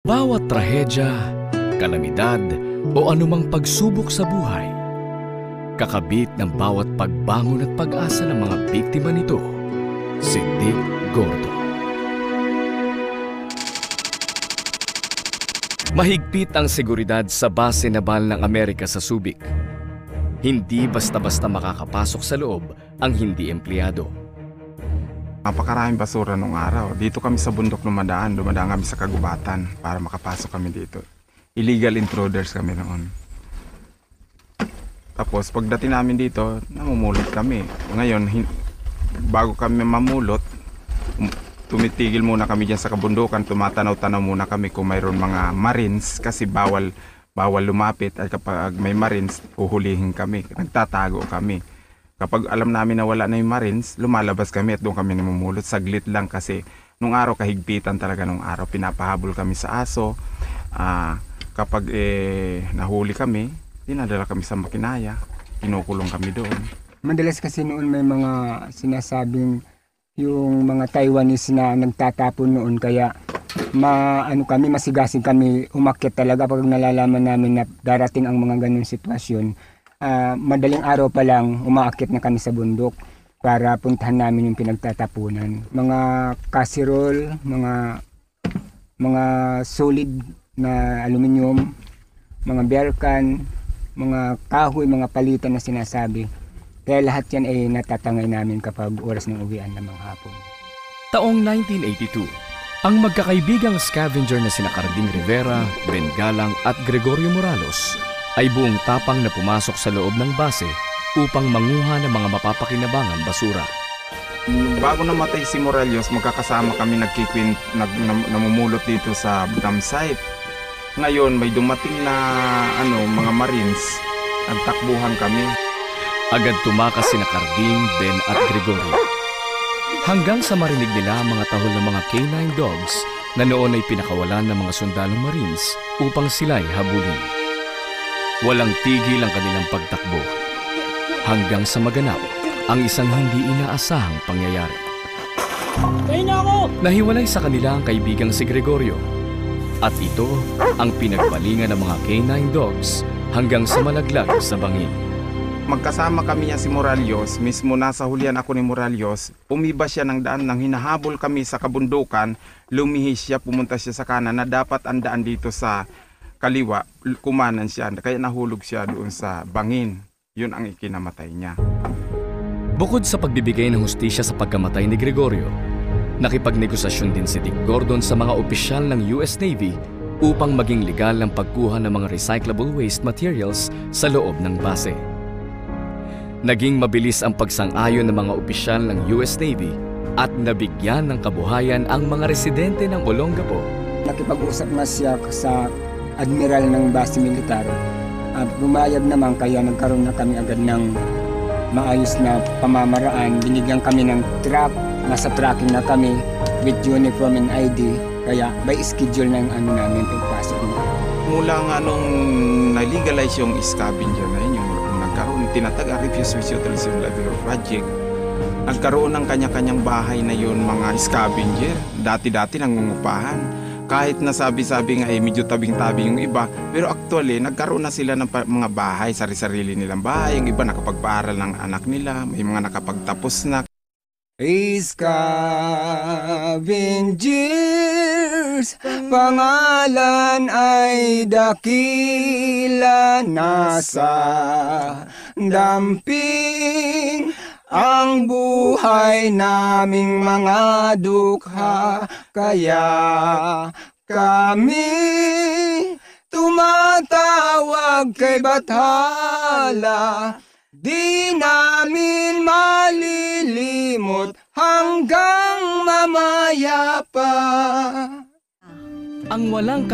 Bawat trahedya, kalamidad o anumang pagsubok sa buhay, kakabit ng bawat pagbangon at pag-asa ng mga biktima nito, si Dick Gordo. Mahigpit ang seguridad sa base naval ng Amerika sa Subic. Hindi basta-basta makakapasok sa loob ang hindi empleyado. Napakaraming basura nung araw. Dito kami sa bundok dumadaan kami sa kagubatan para makapasok kami dito. Illegal intruders kami noon. Tapos pagdating namin dito, namumulot kami. Ngayon, bago kami mamulot, tumitigil muna kami dyan sa kabundukan, tumatanaw-tanaw muna kami kung mayroon mga marines kasi bawal lumapit at kapag may marines, uhulihin kami, nagtatago kami. Kapag alam namin na wala na yung marines, lumalabas kami at doon kami namumulot. Saglit lang kasi nung araw kahigpitan talaga nung araw. Pinapahabol kami sa aso. Kapag nahuli kami, dinadala kami sa makinaya. Kinukulong kami doon. Madalas kasi noon may mga sinasabing yung mga Taiwanese na nagtatapon noon kaya masigasig kami umakyat talaga pag nalalaman namin na darating ang mga ganung sitwasyon. Madaling araw pa lang umaakyat na kami sa bundok para puntahan namin yung pinagtatapunan. Mga casserole, mga solid na aluminium, mga beer can, mga kahoy, mga palitan na sinasabi. Kaya lahat yan ay natatangay namin kapag oras ng uwian ng mga hapon. Taong 1982, ang magkakaibigang scavenger na sina Carding Rivera, Ben Galang at Gregorio Moralos ay buong tapang na pumasok sa loob ng base upang manguha ng mga mapapakinabangang basura. Bago namatay si Morales, magkakasama kami namumulot dito sa dam site. Ngayon may dumating na mga marines, nagtakbuhan kami. Agad tumakas sina Carding, Ben at Gregorio. Hanggang sa marinig nila ang mga tahol ng mga canine dogs na noon ay pinakawalan ng mga sundalong marines upang sila'y habulin. Walang tigil ang kanilang pagtakbo hanggang sa maganap ang isang hindi inaasahang pangyayari. Nahiwalay sa kanila ang kaibigang si Gregorio at ito ang pinagbalingan ng mga canine dogs hanggang sa malaglag sa bangin. Magkasama kami niya si Morales, mismo nasa hulihan ako ni Morales, umiba siya ng daan nang hinahabol kami sa kabundukan, lumihis siya, pumunta siya sa kanan na dapat ang daan dito sa kaliwa, kumanan siya, kaya nahulog siya doon sa bangin. Yun ang ikinamatay niya. Bukod sa pagbibigay ng hustisya sa pagkamatay ni Gregorio, nakipagnegosasyon din si Dick Gordon sa mga opisyal ng US Navy upang maging legal ang pagkuha ng mga recyclable waste materials sa loob ng base. Naging mabilis ang pagsang-ayon ng mga opisyal ng US Navy at nabigyan ng kabuhayan ang mga residente ng Olongapo. Nakipag-usap na siya sa admiral ng base militar at bumayag naman kaya nagkaroon na kami agad ng maayos na pamamaraan. Binigyan kami ng truck, nasa tracking na kami with uniform and ID kaya by schedule ng namin pagpasok na. Mula nga nung na-legalize yung scavenger na yun, yung nagkaroon, tinatag refuse with utilization level project, nagkaroon ng kanya-kanyang bahay na yun mga scavenger. Dati-dati nangungupahan. Kahit nasabi-sabi nga medyo tabing-tabi yung iba, pero actually nagkaroon na sila ng mga bahay, sari-sarili nilang bahay. Yung iba nakapagpaaral ng anak nila, may mga nakapagtapos na. Scavengers, pangalan ay dakila, nasa damping ang buhay naming mga dukha, kaya kami tumatawag kay Bathala. Di namin malilimot hanggang mamaya pa. Ang walang